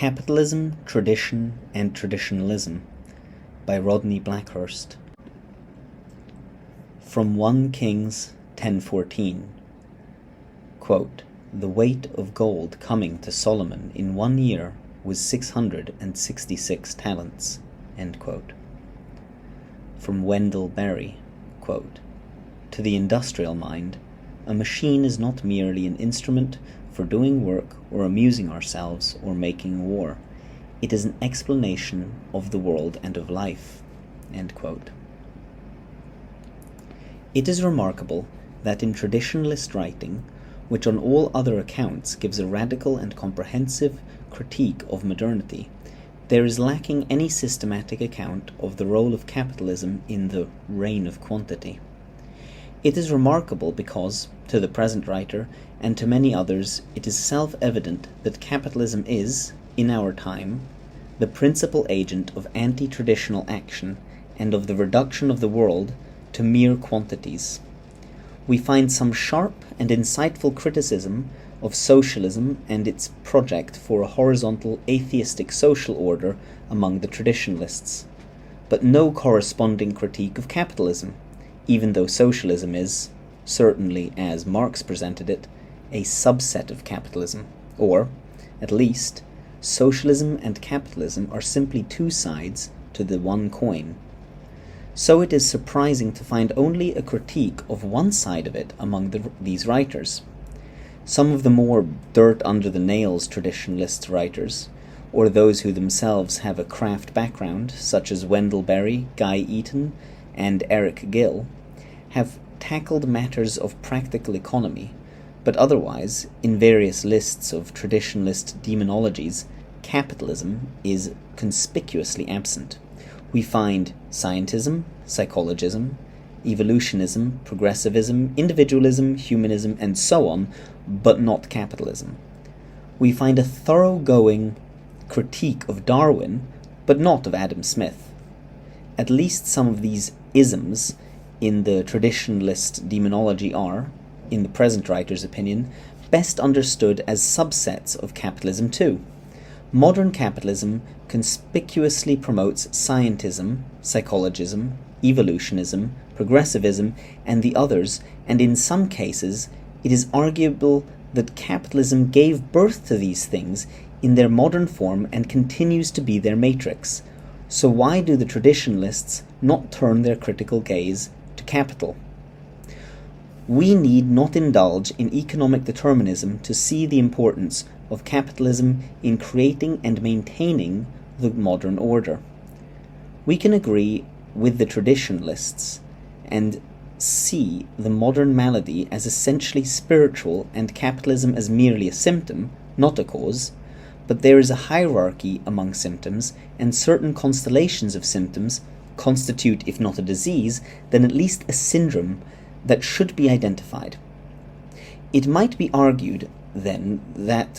Capitalism, Tradition, and Traditionalism by Rodney Blackhirst. From 1 Kings 10:14, quote, "The weight of gold coming to Solomon in 1 year was 666 talents." End quote. From Wendell Berry, quote, "To the industrial mind, a machine is not merely an instrument for doing work or amusing ourselves or making war. It is an explanation of the world and of life." End quote. It is remarkable that in traditionalist writing, which on all other accounts gives a radical and comprehensive critique of modernity, there is lacking any systematic account of the role of capitalism in the reign of quantity. It is remarkable because, to the present writer, and to many others, it is self-evident that capitalism is, in our time, the principal agent of anti-traditional action and of the reduction of the world to mere quantities. We find some sharp and insightful criticism of socialism and its project for a horizontal atheistic social order among the traditionalists, but no corresponding critique of capitalism, even though socialism is, certainly as Marx presented it, a subset of capitalism, or, at least, socialism and capitalism are simply two sides to the one coin. So it is surprising to find only a critique of one side of it among these writers. Some of the more dirt-under-the-nails traditionalist writers, or those who themselves have a craft background, such as Wendell Berry, Guy Eaton, and Eric Gill, have tackled matters of practical economy, but otherwise, in various lists of traditionalist demonologies, capitalism is conspicuously absent. We find scientism, psychologism, evolutionism, progressivism, individualism, humanism, and so on, but not capitalism. We find a thoroughgoing critique of Darwin, but not of Adam Smith. At least some of these isms in the traditionalist demonology are, in the present writer's opinion, best understood as subsets of capitalism too. Modern capitalism conspicuously promotes scientism, psychologism, evolutionism, progressivism, and the others, and in some cases it is arguable that capitalism gave birth to these things in their modern form and continues to be their matrix. So why do the traditionalists not turn their critical gaze to capital? We need not indulge in economic determinism to see the importance of capitalism in creating and maintaining the modern order. We can agree with the traditionalists and see the modern malady as essentially spiritual and capitalism as merely a symptom, not a cause, but there is a hierarchy among symptoms, and certain constellations of symptoms constitute, if not a disease, then at least a syndrome that should be identified. It might be argued, then, that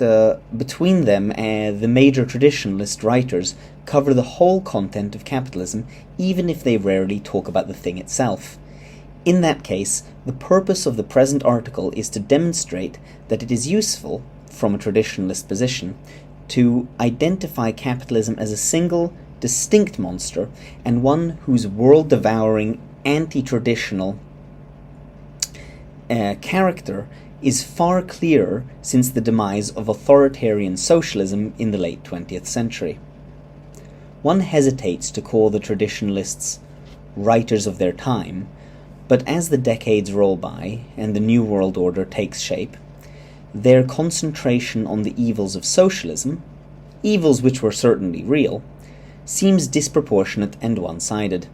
between them the major traditionalist writers cover the whole content of capitalism, even if they rarely talk about the thing itself. In that case, the purpose of the present article is to demonstrate that it is useful, from a traditionalist position, to identify capitalism as a single, distinct monster, and one whose world-devouring, anti-traditional character is far clearer since the demise of authoritarian socialism in the late 20th century. One hesitates to call the traditionalists writers of their time, but as the decades roll by and the New World Order takes shape, their concentration on the evils of socialism, evils which were certainly real, seems disproportionate and one-sided.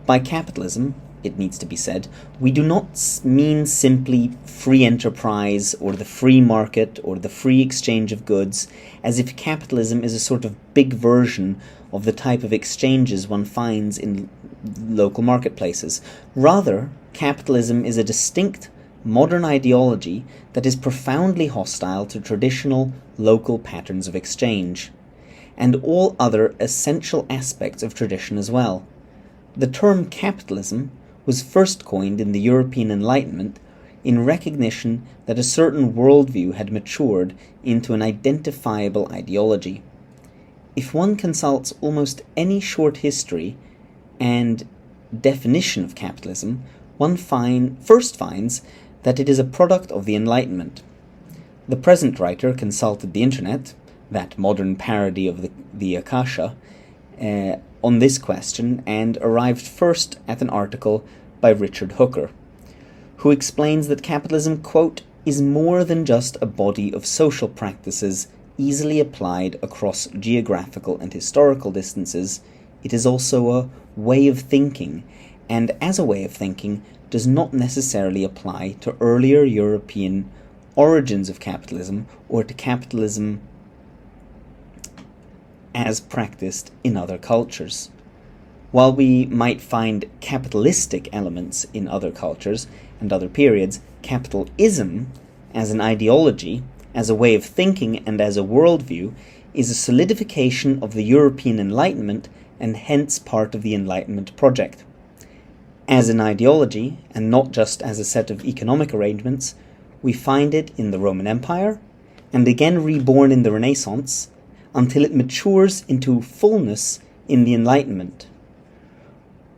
By capitalism, it needs to be said, we do not mean simply free enterprise or the free market or the free exchange of goods, as if capitalism is a sort of big version of the type of exchanges one finds in local marketplaces. Rather, capitalism is a distinct modern ideology that is profoundly hostile to traditional local patterns of exchange, and all other essential aspects of tradition as well. The term capitalism was first coined in the European Enlightenment in recognition that a certain worldview had matured into an identifiable ideology. If one consults almost any short history and definition of capitalism, one first finds that it is a product of the Enlightenment. The present writer consulted the internet, that modern parody of the Akasha, on this question, and arrived first at an article by Richard Hooker, who explains that capitalism, quote, is more than just a body of social practices easily applied across geographical and historical distances. It is also a way of thinking, and as a way of thinking does not necessarily apply to earlier European origins of capitalism or to capitalism as practiced in other cultures. While we might find capitalistic elements in other cultures and other periods, capitalism as an ideology, as a way of thinking and as a worldview is a solidification of the European Enlightenment and hence part of the Enlightenment project. As an ideology, and not just as a set of economic arrangements, we find it in the Roman Empire, and again reborn in the Renaissance, until it matures into fullness in the Enlightenment.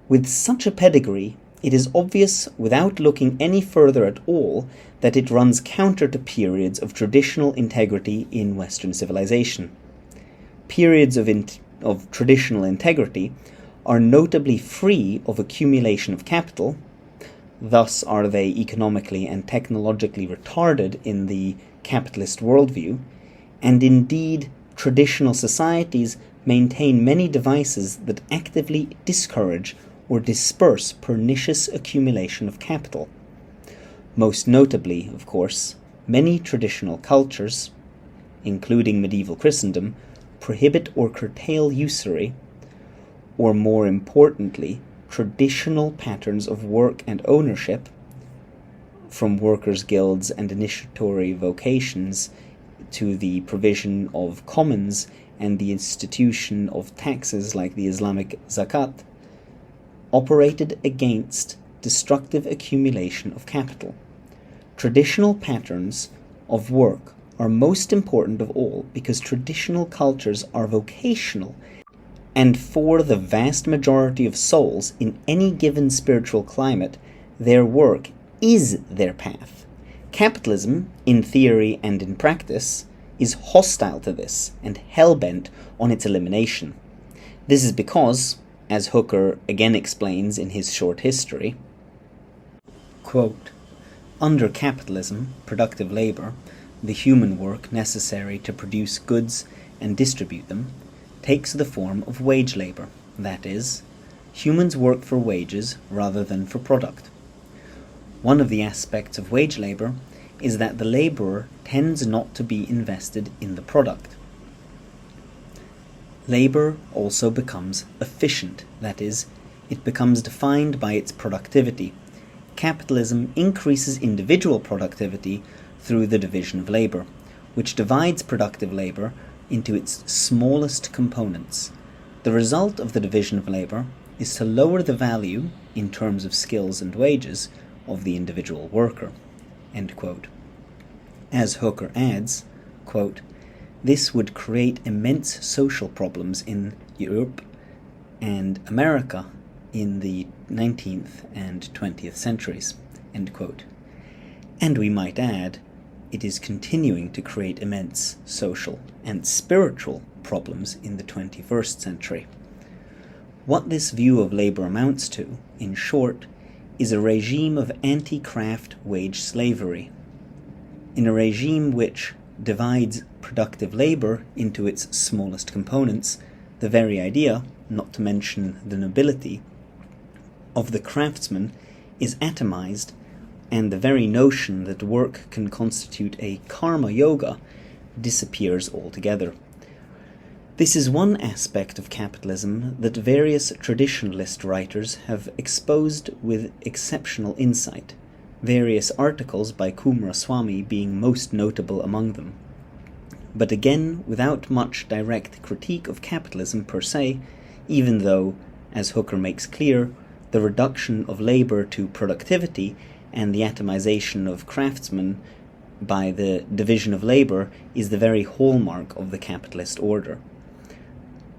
With such a pedigree, it is obvious, without looking any further at all, that it runs counter to periods of traditional integrity in Western civilization. Periods of traditional integrity are notably free of accumulation of capital, thus are they economically and technologically retarded in the capitalist worldview, and indeed traditional societies maintain many devices that actively discourage or disperse pernicious accumulation of capital. Most notably, of course, many traditional cultures, including medieval Christendom, prohibit or curtail usury, or more importantly, traditional patterns of work and ownership, from workers' guilds and initiatory vocations to the provision of commons and the institution of taxes like the Islamic zakat, operated against destructive accumulation of capital. Traditional patterns of work are most important of all because traditional cultures are vocational, and for the vast majority of souls in any given spiritual climate, their work is their path. Capitalism, in theory and in practice, is hostile to this and hell-bent on its elimination. This is because, as Hooker again explains in his short history, quote, under capitalism, productive labor, the human work necessary to produce goods and distribute them, takes the form of wage labor, that is, humans work for wages rather than for product. One of the aspects of wage labor is that the laborer tends not to be invested in the product. Labor also becomes efficient, that is, it becomes defined by its productivity. Capitalism increases individual productivity through the division of labor, which divides productive labor into its smallest components. The result of the division of labor is to lower the value, in terms of skills and wages, of the individual worker. End quote. As Hooker adds, quote, this would create immense social problems in Europe and America in the 19th and 20th centuries. End quote. And we might add, it is continuing to create immense social and spiritual problems in the 21st century. What this view of labor amounts to, in short, is a regime of anti-craft wage slavery. In a regime which divides productive labor into its smallest components, the very idea, not to mention the nobility, of the craftsman is atomized, and the very notion that work can constitute a karma yoga disappears altogether. This is one aspect of capitalism that various traditionalist writers have exposed with exceptional insight, various articles by Coomaraswamy being most notable among them. But again, without much direct critique of capitalism per se, even though, as Hooker makes clear, the reduction of labor to productivity and the atomization of craftsmen by the division of labor is the very hallmark of the capitalist order.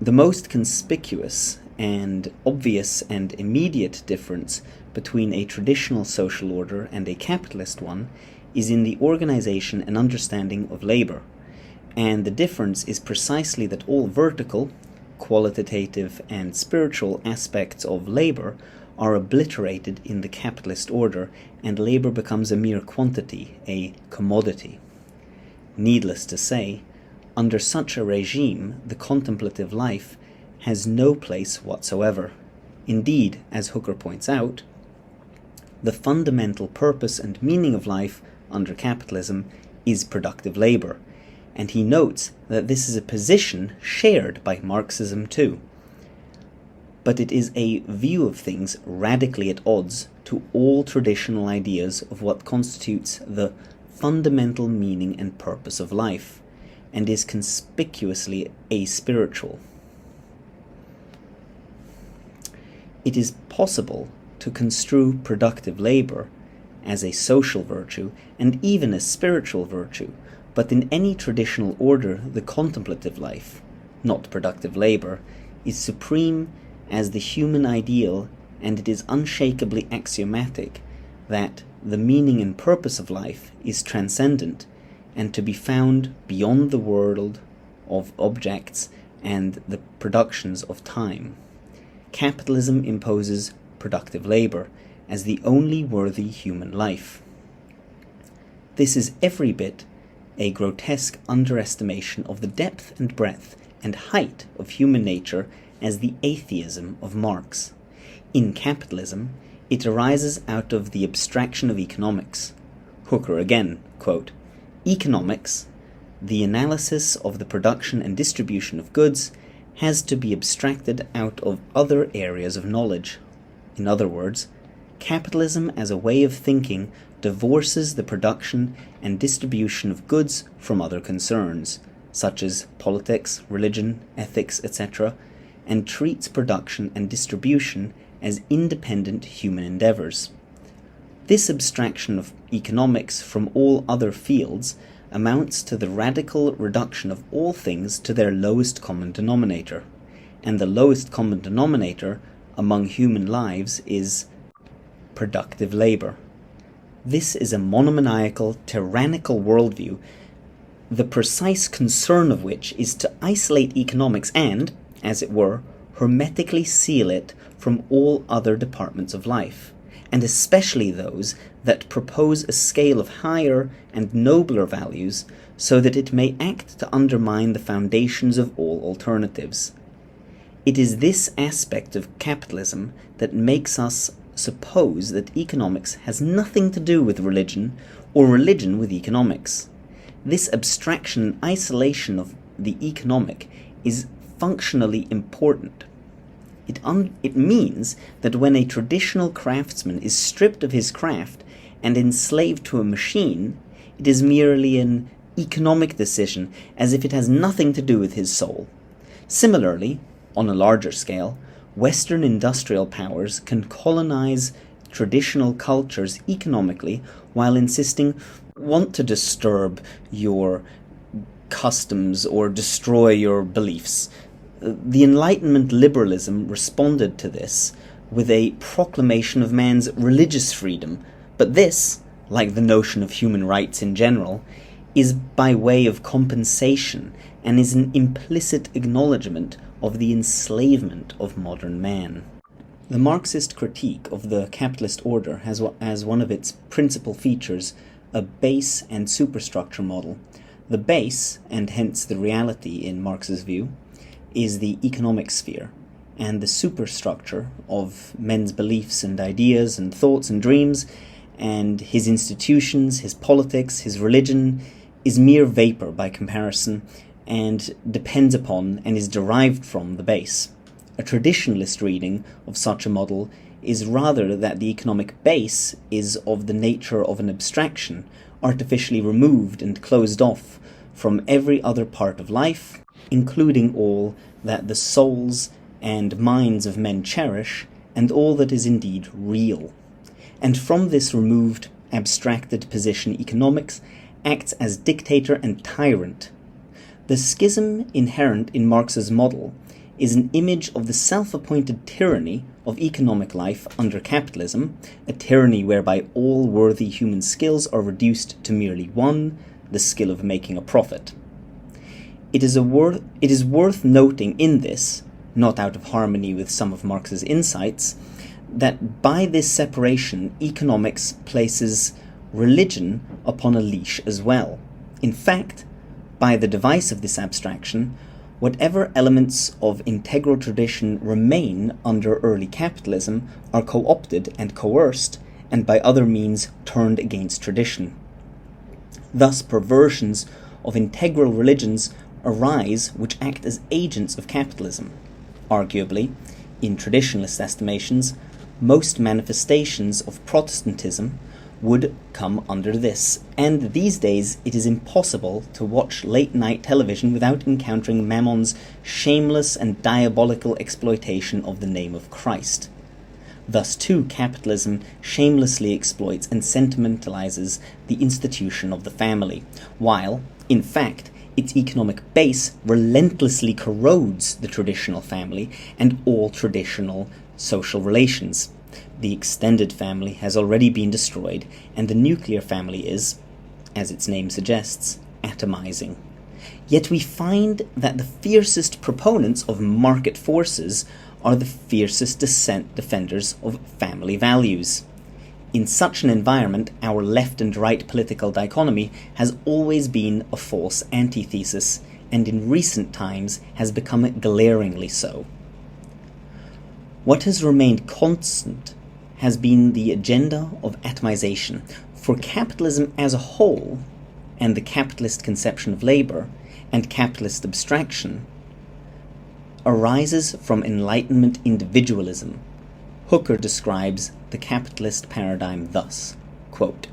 The most conspicuous and obvious and immediate difference between a traditional social order and a capitalist one is in the organization and understanding of labor. And the difference is precisely that all vertical, qualitative, and spiritual aspects of labor are obliterated in the capitalist order, and labor becomes a mere quantity, a commodity. Needless to say, under such a regime, the contemplative life has no place whatsoever. Indeed, as Hooker points out, the fundamental purpose and meaning of life under capitalism is productive labor, and he notes that this is a position shared by Marxism too. But it is a view of things radically at odds to all traditional ideas of what constitutes the fundamental meaning and purpose of life, and is conspicuously aspiritual. It is possible to construe productive labor as a social virtue and even a spiritual virtue, but in any traditional order the contemplative life, not productive labor, is supreme as the human ideal, and it is unshakably axiomatic that the meaning and purpose of life is transcendent and to be found beyond the world of objects and the productions of time. Capitalism imposes productive labor as the only worthy human life. This is every bit a grotesque underestimation of the depth and breadth and height of human nature as the atheism of Marx. In capitalism, it arises out of the abstraction of economics. Hooker again, quote, "Economics, the analysis of the production and distribution of goods, has to be abstracted out of other areas of knowledge. In other words, capitalism as a way of thinking divorces the production and distribution of goods from other concerns, such as politics, religion, ethics, etc., and treats production and distribution as independent human endeavors. This abstraction of economics from all other fields amounts to the radical reduction of all things to their lowest common denominator, and the lowest common denominator among human lives is productive labor. This is a monomaniacal, tyrannical worldview, the precise concern of which is to isolate economics and, as it were, hermetically seal it from all other departments of life, and especially those that propose a scale of higher and nobler values so that it may act to undermine the foundations of all alternatives. It is this aspect of capitalism that makes us suppose that economics has nothing to do with religion, or religion with economics. This abstraction and isolation of the economic is functionally important. It means that when a traditional craftsman is stripped of his craft and enslaved to a machine, it is merely an economic decision, as if it has nothing to do with his soul. Similarly, on a larger scale, Western industrial powers can colonize traditional cultures economically while insisting, "Want to disturb your customs or destroy your beliefs." The Enlightenment liberalism responded to this with a proclamation of man's religious freedom, but this, like the notion of human rights in general, is by way of compensation and is an implicit acknowledgement of the enslavement of modern man. The Marxist critique of the capitalist order has as one of its principal features a base and superstructure model. The base, and hence the reality in Marx's view, is the economic sphere, and the superstructure of men's beliefs and ideas and thoughts and dreams, and his institutions, his politics, his religion, is mere vapor by comparison, and depends upon and is derived from the base. A traditionalist reading of such a model is rather that the economic base is of the nature of an abstraction, artificially removed and closed off from every other part of life, including all that the souls and minds of men cherish, and all that is indeed real. And from this removed, abstracted position, economics acts as dictator and tyrant. The schism inherent in Marx's model is an image of the self-appointed tyranny of economic life under capitalism, a tyranny whereby all worthy human skills are reduced to merely one, the skill of making a profit. It is worth noting in this, not out of harmony with some of Marx's insights, that by this separation economics places religion upon a leash as well. In fact, by the device of this abstraction, whatever elements of integral tradition remain under early capitalism are co-opted and coerced, and by other means turned against tradition. Thus, perversions of integral religions arise which act as agents of capitalism. Arguably, in traditionalist estimations, most manifestations of Protestantism would come under this, and these days it is impossible to watch late-night television without encountering Mammon's shameless and diabolical exploitation of the name of Christ. Thus too capitalism shamelessly exploits and sentimentalizes the institution of the family, while, in fact, its economic base relentlessly corrodes the traditional family and all traditional social relations. The extended family has already been destroyed, and the nuclear family is, as its name suggests, atomizing. Yet we find that the fiercest proponents of market forces are the fiercest defenders of family values. In such an environment, our left and right political dichotomy has always been a false antithesis, and in recent times has become glaringly so. What has remained constant has been the agenda of atomization, for capitalism as a whole, and the capitalist conception of labor, and capitalist abstraction, arises from Enlightenment individualism. Hooker describes the capitalist paradigm thus, quote,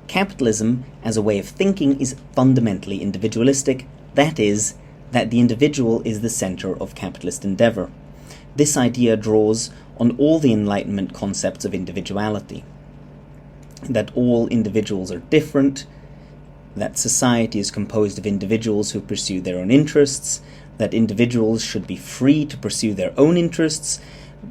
"Capitalism as a way of thinking is fundamentally individualistic, that is, that the individual is the center of capitalist endeavor. This idea draws on all the Enlightenment concepts of individuality, that all individuals are different, that society is composed of individuals who pursue their own interests, that individuals should be free to pursue their own interests.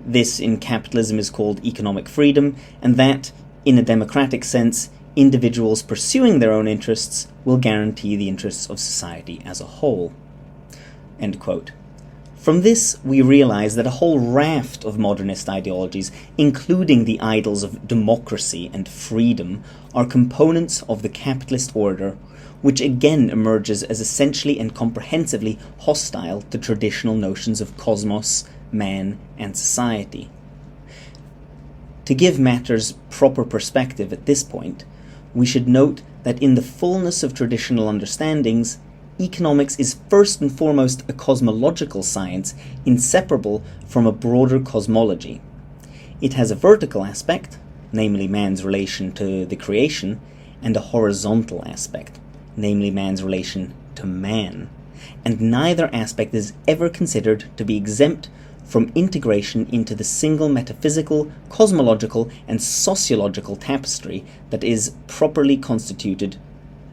This in capitalism is called economic freedom, and that, in a democratic sense, individuals pursuing their own interests will guarantee the interests of society as a whole." End quote. From this, we realize that a whole raft of modernist ideologies, including the idols of democracy and freedom, are components of the capitalist order, which again emerges as essentially and comprehensively hostile to traditional notions of cosmos, man, and society. To give matters proper perspective at this point, we should note that in the fullness of traditional understandings, economics is first and foremost a cosmological science inseparable from a broader cosmology. It has a vertical aspect, namely man's relation to the creation, and a horizontal aspect, namely man's relation to man. And neither aspect is ever considered to be exempt from integration into the single metaphysical, cosmological, and sociological tapestry that is properly constituted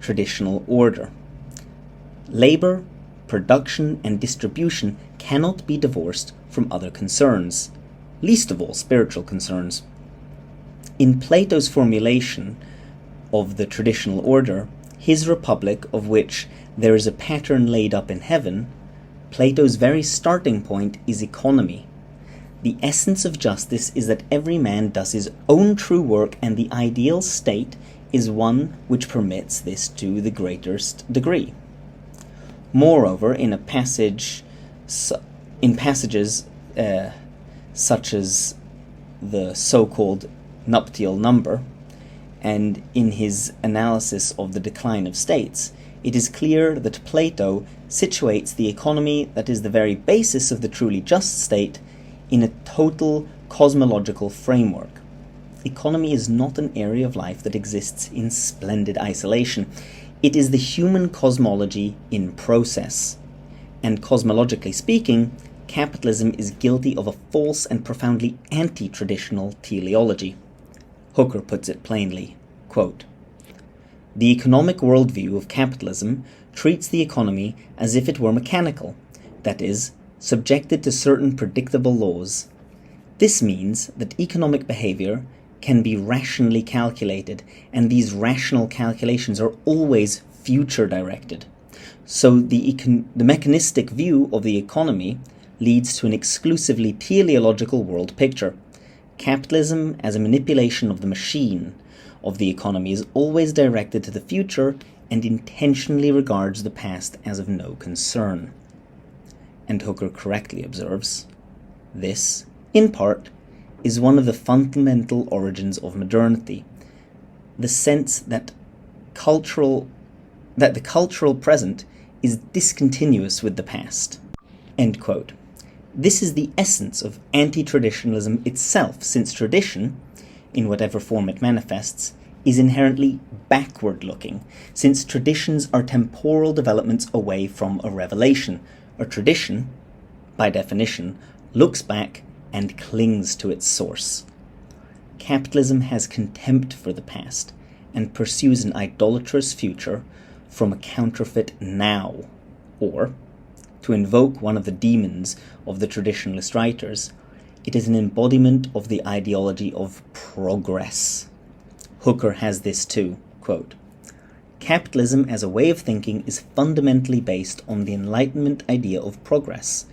traditional order. Labor, production, and distribution cannot be divorced from other concerns, least of all spiritual concerns. In Plato's formulation of the traditional order, his republic of which there is a pattern laid up in heaven, Plato's very starting point is economy. The essence of justice is that every man does his own true work, and the ideal state is one which permits this to the greatest degree. Moreover, in passages such as the so-called nuptial number, and in his analysis of the decline of states, it is clear that Plato situates the economy that is the very basis of the truly just state in a total cosmological framework. Economy is not an area of life that exists in splendid isolation. It is the human cosmology in process. And cosmologically speaking, capitalism is guilty of a false and profoundly anti-traditional teleology. Hooker puts it plainly, quote, "The economic worldview of capitalism treats the economy as if it were mechanical, that is, subjected to certain predictable laws. This means that economic behavior can be rationally calculated, and these rational calculations are always future-directed. So the mechanistic view of the economy leads to an exclusively teleological world picture. Capitalism, as a manipulation of the machine of the economy, is always directed to the future and intentionally regards the past as of no concern. And Hooker correctly observes, this, in part, is one of the fundamental origins of modernity, the sense that the cultural present is discontinuous with the past. End quote. This is the essence of anti-traditionalism itself, since tradition, in whatever form it manifests, is inherently backward-looking, since traditions are temporal developments away from a revelation. A tradition, by definition, looks back and clings to its source. Capitalism has contempt for the past and pursues an idolatrous future from a counterfeit now, or, to invoke one of the demons of the traditionalist writers, it is an embodiment of the ideology of progress. Hooker has this too, quote, "Capitalism as a way of thinking is fundamentally based on the Enlightenment idea of progress.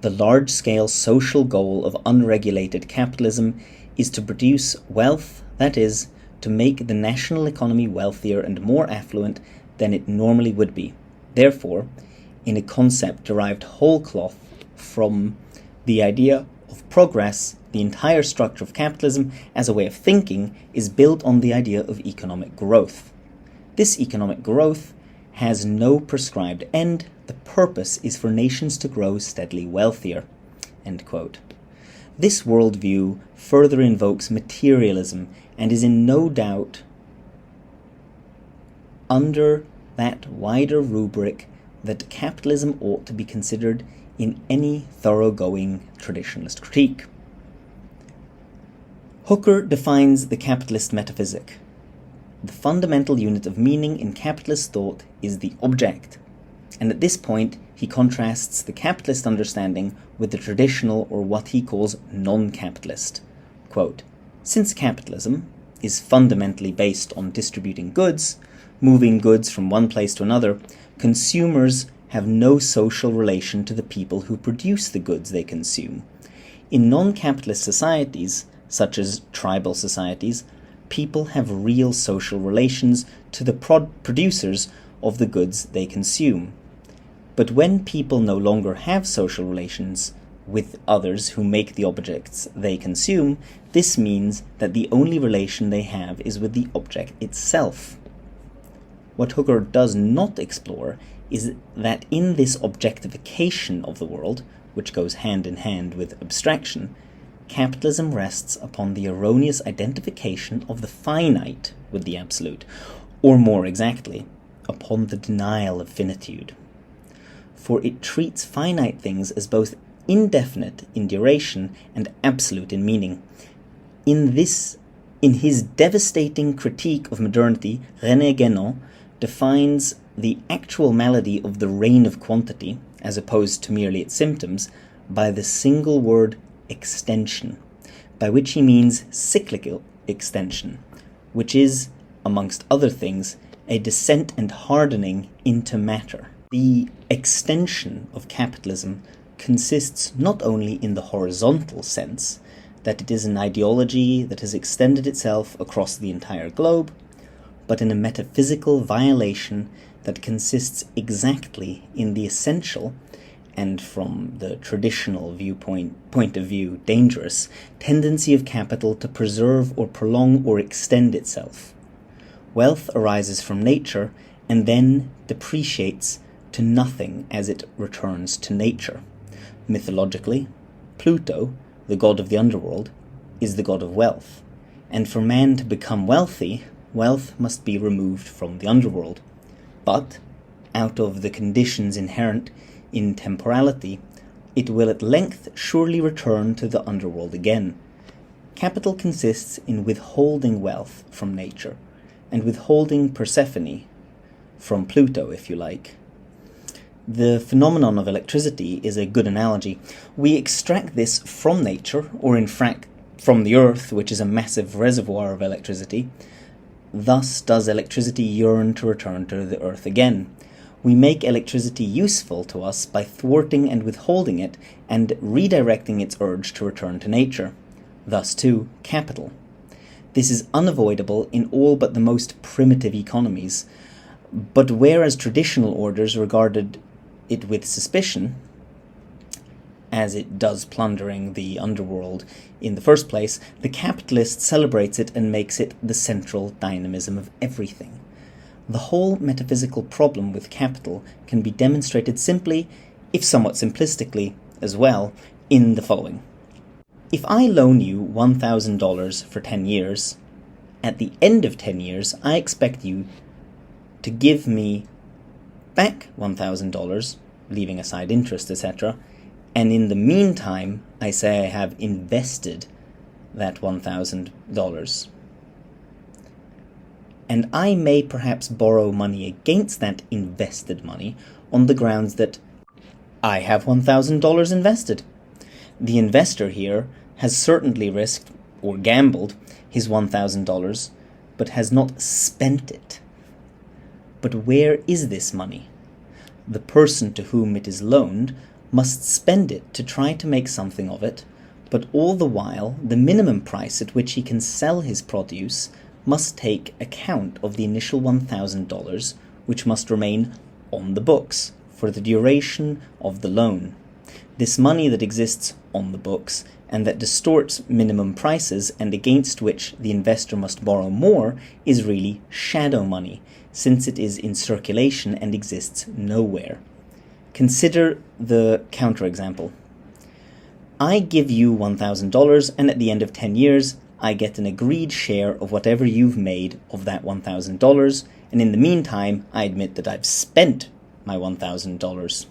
The large-scale social goal of unregulated capitalism is to produce wealth, that is, to make the national economy wealthier and more affluent than it normally would be. Therefore, in a concept derived whole cloth from the idea of progress, the entire structure of capitalism as a way of thinking is built on the idea of economic growth. This economic growth has no prescribed end. The purpose is for nations to grow steadily wealthier." End quote. This worldview further invokes materialism and is in no doubt under that wider rubric that capitalism ought to be considered in any thoroughgoing traditionalist critique. Hooker defines the capitalist metaphysic. The fundamental unit of meaning in capitalist thought is the object, and at this point he contrasts the capitalist understanding with the traditional, or what he calls non-capitalist. Quote, "Since capitalism is fundamentally based on distributing goods, moving goods from one place to another, consumers have no social relation to the people who produce the goods they consume. In non-capitalist societies, such as tribal societies, people have real social relations to the producers of the goods they consume. But when people no longer have social relations with others who make the objects they consume, this means that the only relation they have is with the object itself. What Hooker does not explore is that in this objectification of the world, which goes hand in hand with abstraction, capitalism rests upon the erroneous identification of the finite with the absolute, or more exactly, upon the denial of finitude. For it treats finite things as both indefinite in duration and absolute in meaning. In his devastating critique of modernity, René Guénon defines the actual malady of the reign of quantity, as opposed to merely its symptoms, by the single word extension, by which he means cyclical extension, which is, amongst other things, a descent and hardening into matter. The extension of capitalism consists not only in the horizontal sense, that it is an ideology that has extended itself across the entire globe, but in a metaphysical violation that consists exactly in the essential, and from the traditional point of view dangerous, tendency of capital to preserve or prolong or extend itself. Wealth arises from nature and then depreciates to nothing as it returns to nature. Mythologically, Pluto, the god of the underworld, is the god of wealth, and for man to become wealthy, wealth must be removed from the underworld. But, out of the conditions inherent in temporality, it will at length surely return to the underworld again. Capital consists in withholding wealth from nature, and withholding Persephone from Pluto, if you like. The phenomenon of electricity is a good analogy. We extract this from nature, or in fact from the earth, which is a massive reservoir of electricity. Thus does electricity yearn to return to the earth again. We make electricity useful to us by thwarting and withholding it and redirecting its urge to return to nature. Thus too, capital. This is unavoidable in all but the most primitive economies. But whereas traditional orders regarded it with suspicion, as it does plundering the underworld in the first place, the capitalist celebrates it and makes it the central dynamism of everything. The whole metaphysical problem with capital can be demonstrated simply, if somewhat simplistically as well, in the following. If I loan you $1,000 for 10 years, at the end of 10 years, I expect you to give me back $1,000, leaving aside interest, etc., and in the meantime, I say I have invested that $1,000. And I may perhaps borrow money against that invested money on the grounds that I have $1,000 invested. The investor here has certainly risked or gambled his $1,000, but has not spent it. But where is this money? The person to whom it is loaned must spend it to try to make something of it, but all the while the minimum price at which he can sell his produce must take account of the initial $1,000, which must remain on the books for the duration of the loan. This money that exists on the books and that distorts minimum prices and against which the investor must borrow more is really shadow money, since it is in circulation and exists nowhere. Consider the counterexample. I give you $1,000 and at the end of 10 years I get an agreed share of whatever you've made of that $1,000, and in the meantime I admit that I've spent my $1,000.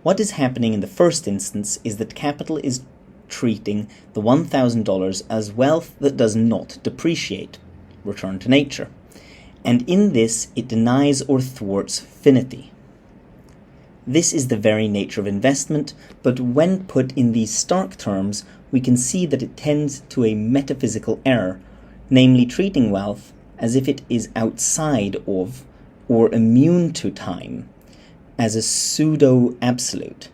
What is happening in the first instance is that capital is treating the $1,000 as wealth that does not depreciate, return to nature, and in this it denies or thwarts finity. This is the very nature of investment, but when put in these stark terms, we can see that it tends to a metaphysical error, namely treating wealth as if it is outside of or immune to time, as a pseudo-absolute.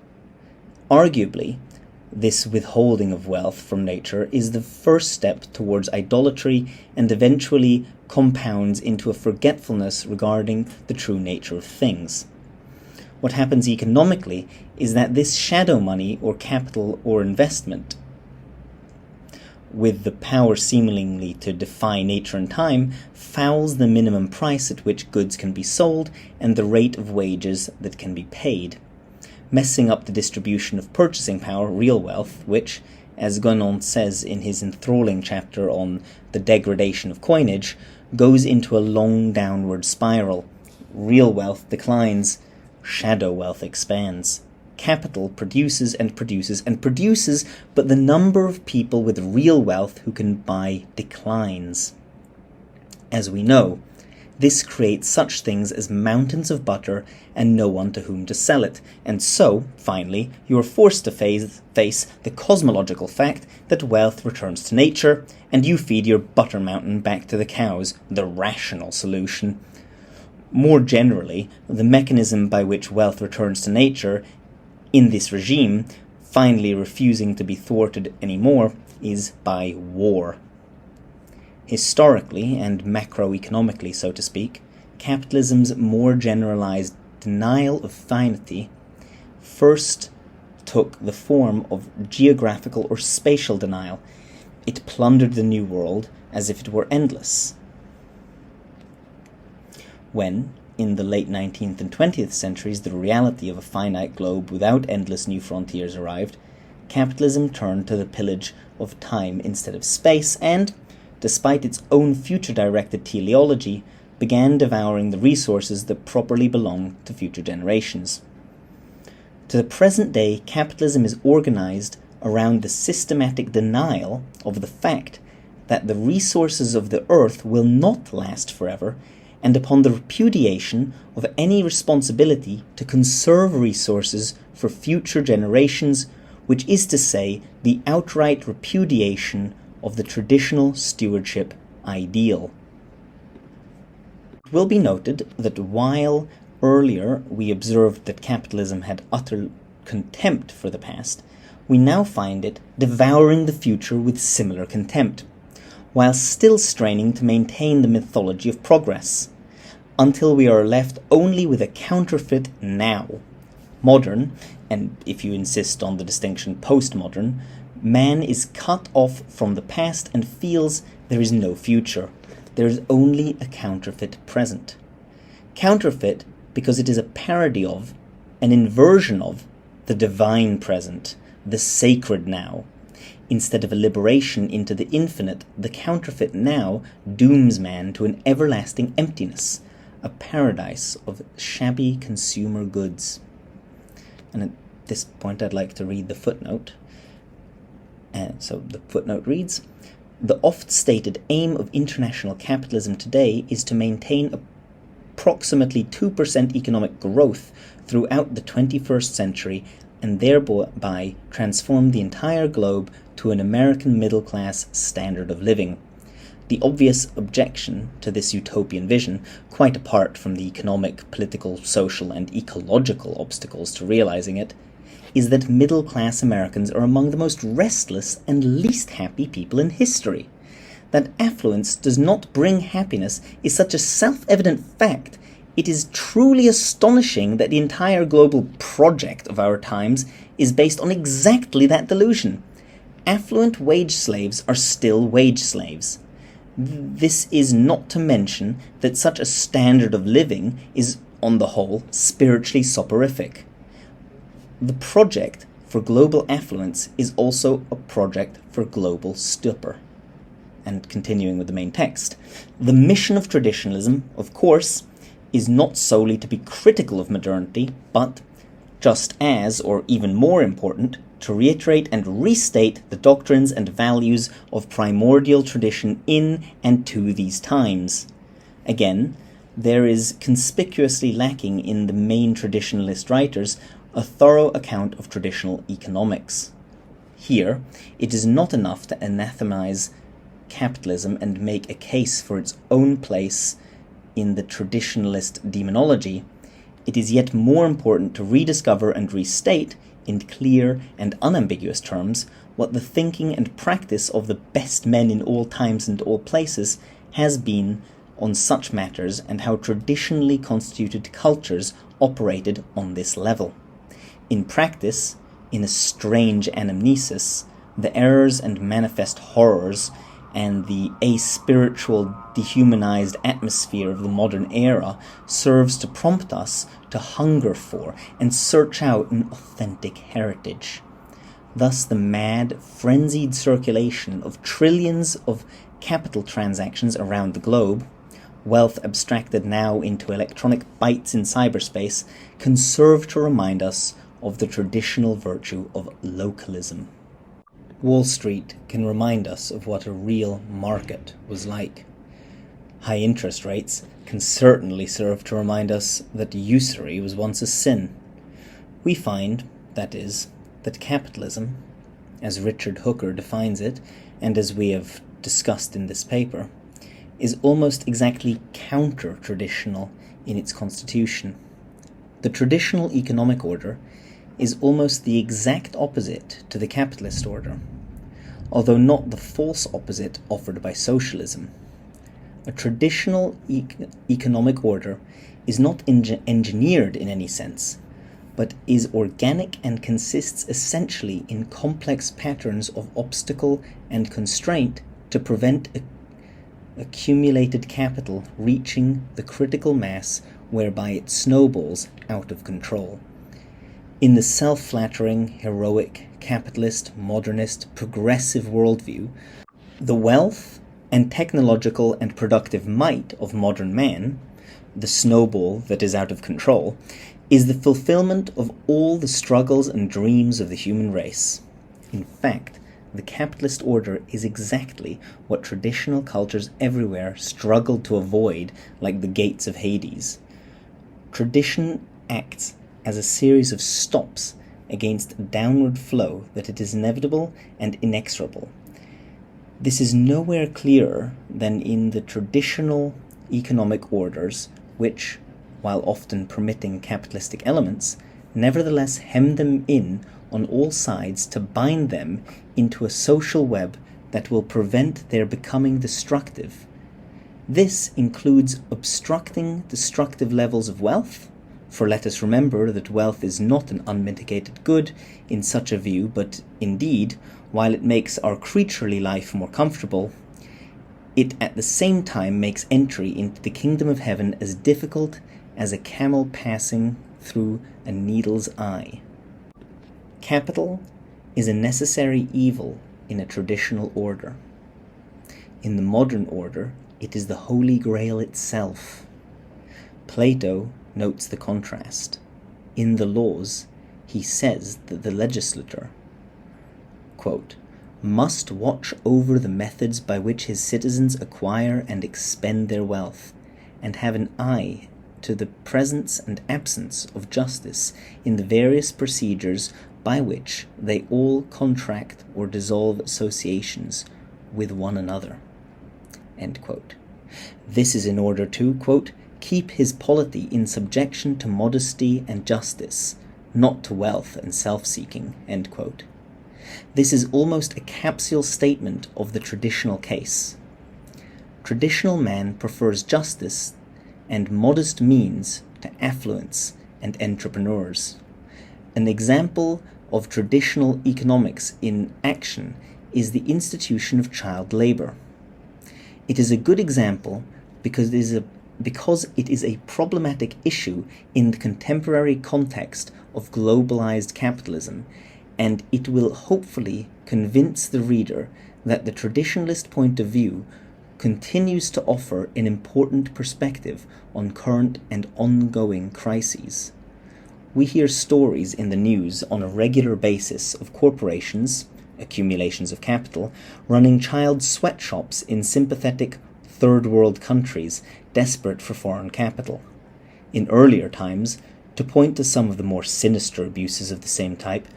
Arguably, this withholding of wealth from nature is the first step towards idolatry and eventually compounds into a forgetfulness regarding the true nature of things. What happens economically is that this shadow money or capital or investment, with the power seemingly to defy nature and time, fouls the minimum price at which goods can be sold and the rate of wages that can be paid, messing up the distribution of purchasing power, real wealth, which, as Guénon says in his enthralling chapter on the degradation of coinage, goes into a long downward spiral. Real wealth declines, shadow wealth expands. Capital produces and produces and produces, but the number of people with real wealth who can buy declines. As we know, this creates such things as mountains of butter and no one to whom to sell it, and so, finally, you are forced to face the cosmological fact that wealth returns to nature, and you feed your butter mountain back to the cows, the rational solution. More generally, the mechanism by which wealth returns to nature in this regime, finally refusing to be thwarted anymore, is by war. Historically and macroeconomically, so to speak, capitalism's more generalized denial of finity first took the form of geographical or spatial denial. It plundered the New World as if it were endless. When, in the late 19th and 20th centuries, the reality of a finite globe without endless new frontiers arrived, capitalism turned to the pillage of time instead of space and, despite its own future-directed teleology, began devouring the resources that properly belong to future generations. To the present day, capitalism is organized around the systematic denial of the fact that the resources of the earth will not last forever, and upon the repudiation of any responsibility to conserve resources for future generations, which is to say, the outright repudiation of the traditional stewardship ideal. It will be noted that while earlier we observed that capitalism had utter contempt for the past, we now find it devouring the future with similar contempt, while still straining to maintain the mythology of progress, until we are left only with a counterfeit now. Modern, and if you insist on the distinction postmodern, man is cut off from the past and feels there is no future. There is only a counterfeit present. Counterfeit because it is a parody of, an inversion of, the divine present, the sacred now. Instead of a liberation into the infinite, the counterfeit now dooms man to an everlasting emptiness, a paradise of shabby consumer goods. And at this point I'd like to read the footnote. So the footnote reads, "The oft-stated aim of international capitalism today is to maintain approximately 2% economic growth throughout the 21st century and thereby transform the entire globe to an American middle-class standard of living. The obvious objection to this utopian vision, quite apart from the economic, political, social, and ecological obstacles to realizing it, is that middle-class Americans are among the most restless and least happy people in history. That affluence does not bring happiness is such a self-evident fact. It is truly astonishing that the entire global project of our times is based on exactly that delusion. Affluent wage slaves are still wage slaves. This is not to mention that such a standard of living is, on the whole, spiritually soporific. The project for global affluence is also a project for global stupor." And continuing with the main text, "The mission of traditionalism, of course, is not solely to be critical of modernity, but, just as, or even more important, to reiterate and restate the doctrines and values of primordial tradition in and to these times. Again, there is conspicuously lacking in the main traditionalist writers a thorough account of traditional economics. Here, it is not enough to anathemize capitalism and make a case for its own place in the traditionalist demonology. It is yet more important to rediscover and restate, in clear and unambiguous terms, what the thinking and practice of the best men in all times and all places has been on such matters, and how traditionally constituted cultures operated on this level. In practice, in a strange anamnesis, the errors and manifest horrors and the aspiritual, dehumanized atmosphere of the modern era serves to prompt us to hunger for and search out an authentic heritage. Thus the mad, frenzied circulation of trillions of capital transactions around the globe, wealth abstracted now into electronic bytes in cyberspace, can serve to remind us of the traditional virtue of localism. Wall Street can remind us of what a real market was like. High interest rates can certainly serve to remind us that usury was once a sin. We find, that is, that capitalism, as Richard Hooker defines it, and as we have discussed in this paper, is almost exactly counter-traditional in its constitution. The traditional economic order is almost the exact opposite to the capitalist order, although not the false opposite offered by socialism. A traditional economic order is not engineered in any sense, but is organic and consists essentially in complex patterns of obstacle and constraint to prevent accumulated capital reaching the critical mass whereby it snowballs out of control. In the self-flattering, heroic, capitalist, modernist, progressive worldview, the wealth and technological and productive might of modern man, the snowball that is out of control, is the fulfillment of all the struggles and dreams of the human race. In fact, the capitalist order is exactly what traditional cultures everywhere struggled to avoid, like the gates of Hades. Tradition acts as a series of stops against a downward flow that it is inevitable and inexorable. This is nowhere clearer than in the traditional economic orders, which, while often permitting capitalistic elements, nevertheless hem them in on all sides to bind them into a social web that will prevent their becoming destructive. This includes obstructing destructive levels of wealth, for let us remember that wealth is not an unmitigated good in such a view, but indeed, while it makes our creaturely life more comfortable, it at the same time makes entry into the kingdom of heaven as difficult as a camel passing through a needle's eye. Capital is a necessary evil in a traditional order. In the modern order, it is the Holy Grail itself. Plato notes the contrast. In the Laws, he says that the legislator, quote, must watch over the methods by which his citizens acquire and expend their wealth, and have an eye to the presence and absence of justice in the various procedures by which they all contract or dissolve associations with one another. End quote. This is in order to, quote, keep his polity in subjection to modesty and justice, not to wealth and self-seeking, end quote. This is almost a capsule statement of the traditional case. Traditional man prefers justice and modest means to affluence and entrepreneurs. An example of traditional economics in action is the institution of child labor. It is a good example because it is a problematic issue in the contemporary context of globalized capitalism, and it will hopefully convince the reader that the traditionalist point of view continues to offer an important perspective on current and ongoing crises. We hear stories in the news on a regular basis of corporations, accumulations of capital, running child sweatshops in sympathetic third world countries desperate for foreign capital. In earlier times, to point to some of the more sinister abuses of the same type,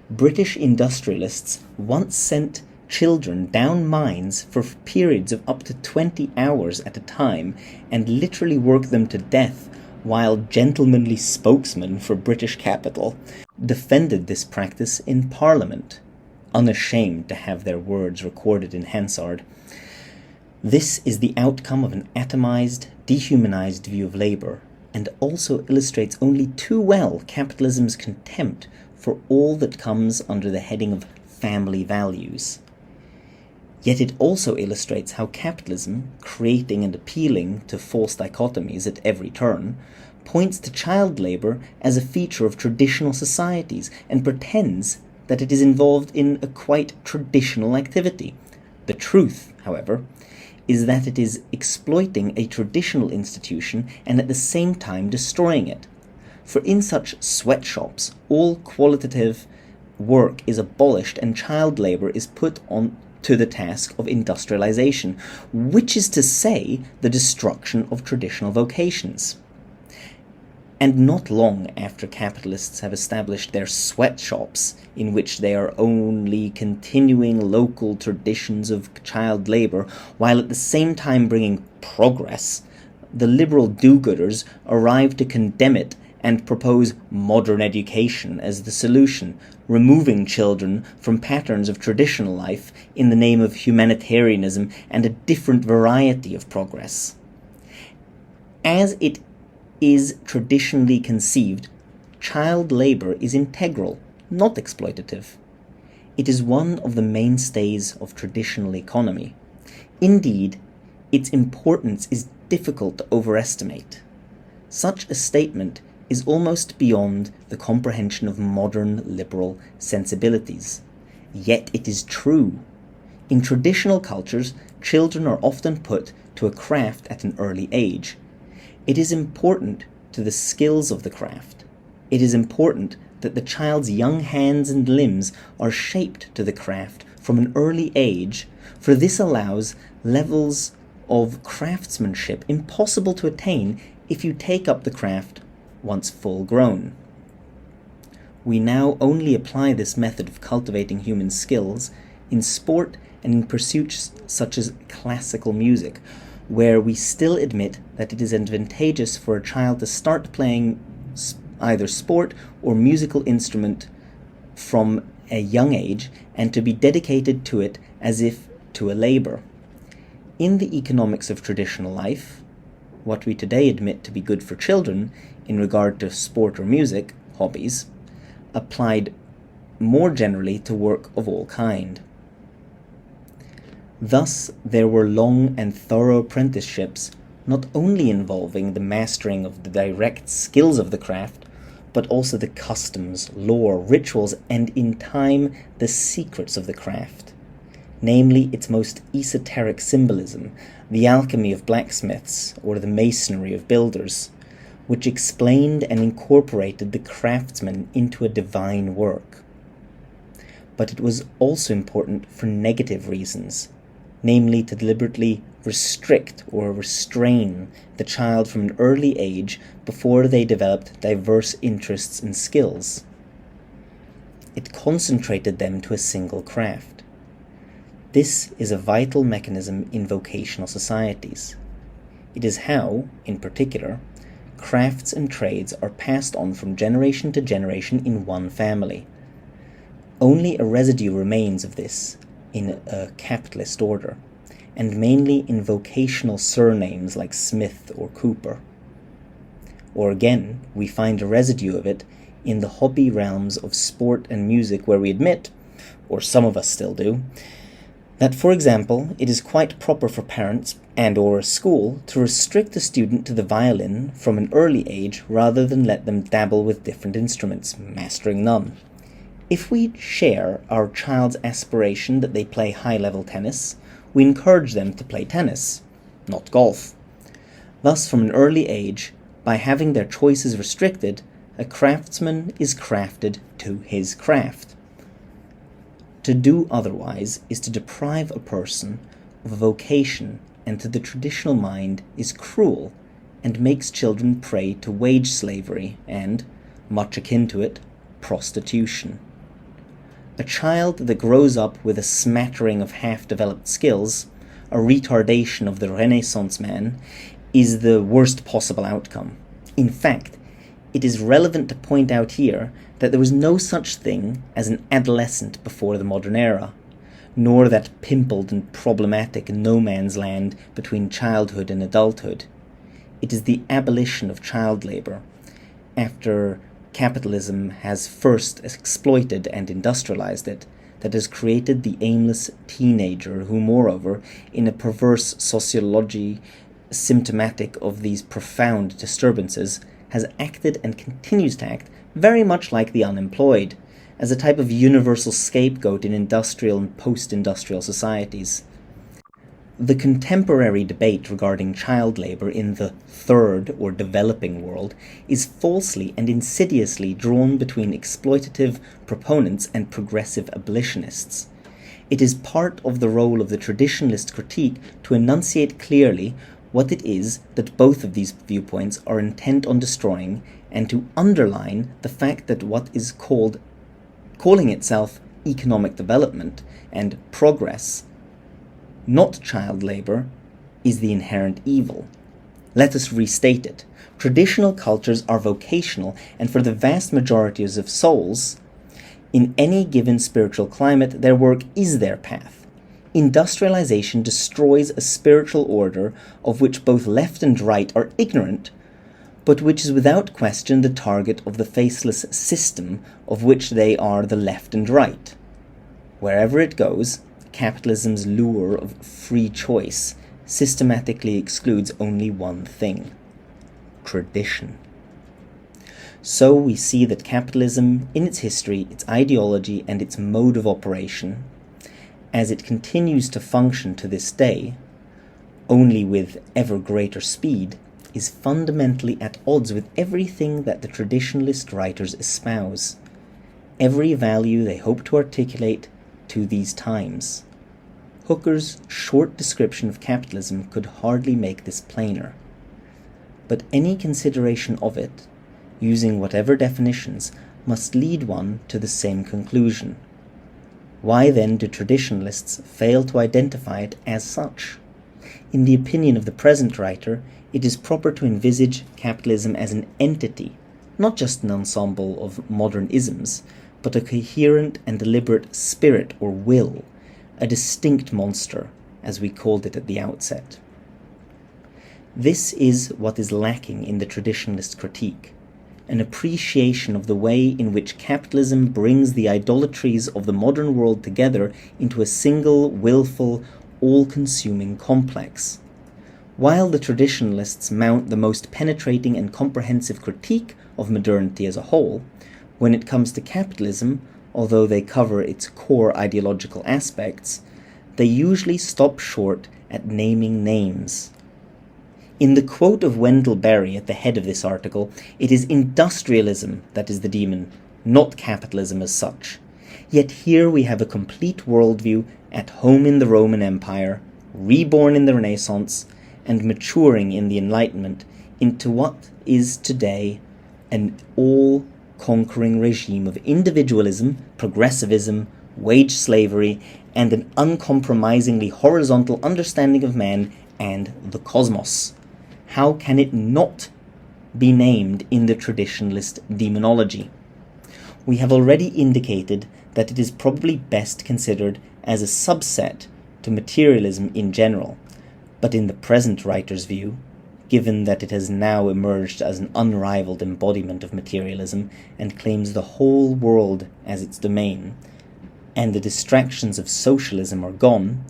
British industrialists once sent children down mines for periods of up to 20 hours at a time and literally worked them to death, while gentlemanly spokesmen for British capital defended this practice in Parliament, unashamed to have their words recorded in Hansard. This is the outcome of an atomized, dehumanized view of labor, and also illustrates only too well capitalism's contempt for all that comes under the heading of family values. Yet it also illustrates how capitalism, creating and appealing to false dichotomies at every turn, points to child labor as a feature of traditional societies and pretends that it is involved in a quite traditional activity. The truth, however, is that it is exploiting a traditional institution and at the same time destroying it. For in such sweatshops, all qualitative work is abolished and child labor is put on to the task of industrialization, which is to say, the destruction of traditional vocations. And not long after capitalists have established their sweatshops, in which they are only continuing local traditions of child labor, while at the same time bringing progress, the liberal do-gooders arrive to condemn it and propose modern education as the solution, removing children from patterns of traditional life in the name of humanitarianism and a different variety of progress. As it is traditionally conceived, child labor is integral, not exploitative. It is one of the mainstays of traditional economy. Indeed, its importance is difficult to overestimate. Such a statement is almost beyond the comprehension of modern liberal sensibilities. Yet it is true. In traditional cultures, children are often put to a craft at an early age. It is important to the skills of the craft. It is important that the child's young hands and limbs are shaped to the craft from an early age, for this allows levels of craftsmanship impossible to attain if you take up the craft once full grown. We now only apply this method of cultivating human skills in sport and in pursuits such as classical music, where we still admit that it is advantageous for a child to start playing either sport or musical instrument from a young age and to be dedicated to it as if to a labor. In the economics of traditional life, what we today admit to be good for children in regard to sport or music, hobbies, applied more generally to work of all kind. Thus, there were long and thorough apprenticeships, not only involving the mastering of the direct skills of the craft, but also the customs, lore, rituals, and in time the secrets of the craft, namely its most esoteric symbolism, the alchemy of blacksmiths, or the masonry of builders, which explained and incorporated the craftsman into a divine work. But it was also important for negative reasons, namely to deliberately restrict or restrain the child from an early age before they developed diverse interests and skills. It concentrated them to a single craft. This is a vital mechanism in vocational societies. It is how, in particular, crafts and trades are passed on from generation to generation in one family. Only a residue remains of this in a capitalist order, and mainly in vocational surnames like Smith or Cooper. Or again, we find a residue of it in the hobby realms of sport and music, where we admit, or some of us still do, that, for example, it is quite proper for parents and or a school to restrict a student to the violin from an early age rather than let them dabble with different instruments, mastering none. If we share our child's aspiration that they play high-level tennis, we encourage them to play tennis, not golf. Thus, from an early age, by having their choices restricted, a craftsman is crafted to his craft. To do otherwise is to deprive a person of a vocation, and to the traditional mind is cruel and makes children prey to wage slavery and, much akin to it, prostitution. A child that grows up with a smattering of half-developed skills, a retardation of the Renaissance man, is the worst possible outcome. In fact, it is relevant to point out here that there was no such thing as an adolescent before the modern era, nor that pimpled and problematic no-man's land between childhood and adulthood. It is the abolition of child labour, after capitalism has first exploited and industrialized it, that has created the aimless teenager who, moreover, in a perverse sociology symptomatic of these profound disturbances, has acted and continues to act very much like the unemployed, as a type of universal scapegoat in industrial and post-industrial societies. The contemporary debate regarding child labour in the third or developing world is falsely and insidiously drawn between exploitative proponents and progressive abolitionists. It is part of the role of the traditionalist critique to enunciate clearly what it is that both of these viewpoints are intent on destroying, and to underline the fact that what is calling itself economic development and progress, not child labour, is the inherent evil. Let us restate it. Traditional cultures are vocational, and for the vast majorities of souls, in any given spiritual climate, their work is their path. Industrialization destroys a spiritual order of which both left and right are ignorant, but which is without question the target of the faceless system of which they are the left and right. Wherever it goes, capitalism's lure of free choice systematically excludes only one thing: tradition. So we see that capitalism, in its history, its ideology, and its mode of operation, as it continues to function to this day, only with ever greater speed, is fundamentally at odds with everything that the traditionalist writers espouse. Every value they hope to articulate to these times. Hooker's short description of capitalism could hardly make this plainer. But any consideration of it, using whatever definitions, must lead one to the same conclusion. Why then do traditionalists fail to identify it as such? In the opinion of the present writer, it is proper to envisage capitalism as an entity, not just an ensemble of modern isms, but a coherent and deliberate spirit or will, a distinct monster, as we called it at the outset. This is what is lacking in the traditionalist critique, an appreciation of the way in which capitalism brings the idolatries of the modern world together into a single, willful, all-consuming complex. While the traditionalists mount the most penetrating and comprehensive critique of modernity as a whole, when it comes to capitalism, although they cover its core ideological aspects, they usually stop short at naming names. In the quote of Wendell Berry at the head of this article, it is industrialism that is the demon, not capitalism as such. Yet here we have a complete worldview at home in the Roman Empire, reborn in the Renaissance, and maturing in the Enlightenment into what is today an all-conquering regime of individualism, progressivism, wage slavery, and an uncompromisingly horizontal understanding of man and the cosmos. How can it not be named in the traditionalist demonology? We have already indicated that it is probably best considered as a subset to materialism in general, but in the present writer's view, given that it has now emerged as an unrivaled embodiment of materialism and claims the whole world as its domain, and the distractions of socialism are gone,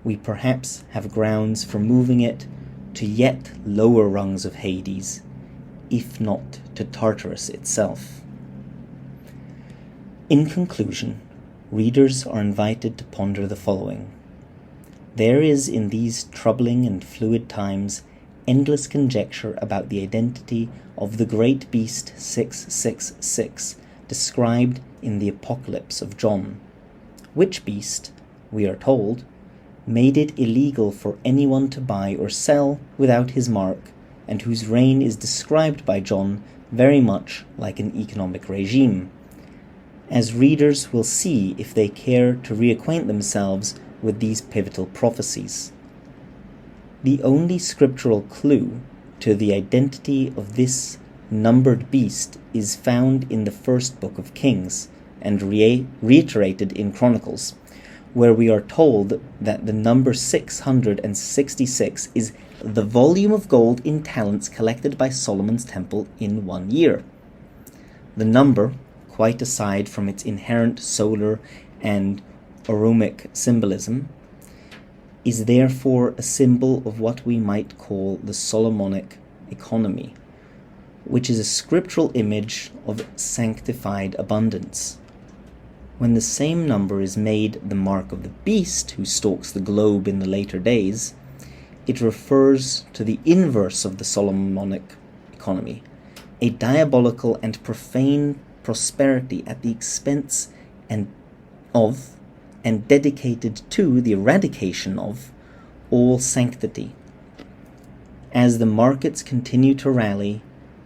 we perhaps have grounds for moving it to yet lower rungs of Hades, if not to Tartarus itself. In conclusion, readers are invited to ponder the following. There is in these troubling and fluid times endless conjecture about the identity of the great beast 666 described in the Apocalypse of John, which beast, we are told, made it illegal for anyone to buy or sell without his mark, and whose reign is described by John very much like an economic regime, as readers will see if they care to reacquaint themselves with these pivotal prophecies. The only scriptural clue to the identity of this numbered beast is found in the first book of Kings and reiterated in Chronicles, where we are told that the number 666 is the volume of gold in talents collected by Solomon's temple in 1 year. The number, quite aside from its inherent solar and Oromic symbolism, is therefore a symbol of what we might call the Solomonic economy, which is a scriptural image of sanctified abundance. When the same number is made the mark of the beast who stalks the globe in the later days, it refers to the inverse of the Solomonic economy, a diabolical and profane prosperity at the expense of and dedicated to the eradication of all sanctity. As the markets continue to rally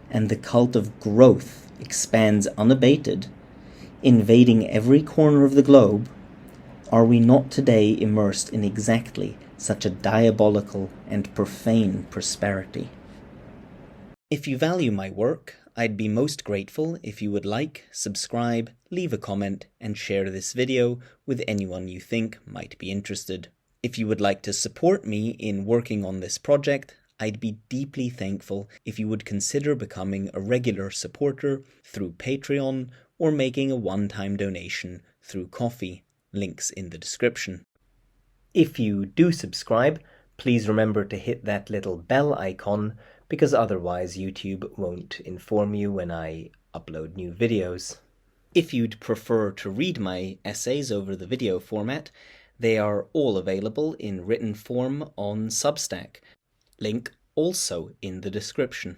and the cult of growth expands unabated, invading every corner of the globe, are we not today immersed in exactly such a diabolical and profane prosperity? If you value my work, I'd be most grateful if you would like, subscribe, leave a comment, and share this video with anyone you think might be interested. If you would like to support me in working on this project, I'd be deeply thankful if you would consider becoming a regular supporter through Patreon or making a one-time donation through Ko-fi, links in the description. If you do subscribe, please remember to hit that little bell icon, because otherwise YouTube won't inform you when I upload new videos. If you'd prefer to read my essays over the video format, they are all available in written form on Substack. Link also in the description.